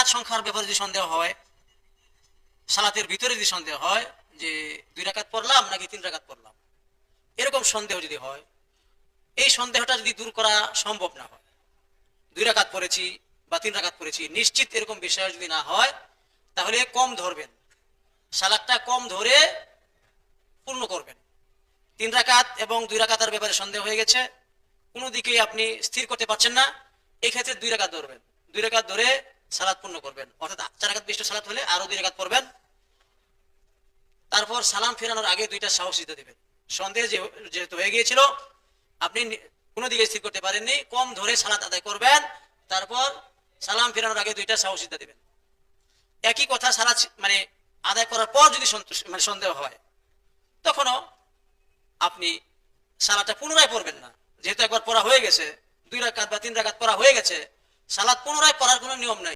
রাকাত সংখ্যার ব্যাপারে যদি সন্দেহ হয়, সালাতের ভিতরে যদি সন্দেহ হয় যে 2 রাকাত পড়লাম নাকি 3 রাকাত পড়লাম, এরকম সন্দেহ যদি হয়, এই সন্দেহটা যদি দূর করা সম্ভব না হয়, 2 রাকাত পড়েছি বা 3 রাকাত পড়েছি নিশ্চিত এরকম বিষয় যদি না হয়, তাহলে কম ধরবেন, সালাতটা কম ধরে পূর্ণ করবেন। 3 রাকাত এবং 2 রাকাতের ব্যাপারে সন্দেহ হয়ে গেছে, কোনো দিকেই আপনি স্থির করতে পারছেন না, এই ক্ষেত্রে 2 রাকাত ধরবেন, 2 রাকাত ধরে সালাত পূর্ণ করবেন, অর্থাৎ 4 রাকাত বিশিষ্ট সালাত হলে আরো 2 রাকাত পড়বেন। তারপর সালাম ফেরানোর আগে 2টা সাহসিতা দিবেন। সন্দেহ যেহেতু হয়ে গিয়েছিল, আপনি কোনো দিকে স্থির করতে পারেননি, কম ধরে সালাত আদায় করবেন, তারপর সালাম ফেরানোর আগে 2টা সাহসিতা দিবেন। একই কথা সালাত মানে আদায় করার পর যদি সন্দেহ হয়, তখনও আপনি সালাতটা পুনরায় পড়বেন না, যেহেতু একবার পড়া হয়ে গেছে, 2 রাকাত বা 3 রাকাত পড়া হয়ে গেছে, সালাত পুনরায় পড়ার কোনো নিয়ম নাই।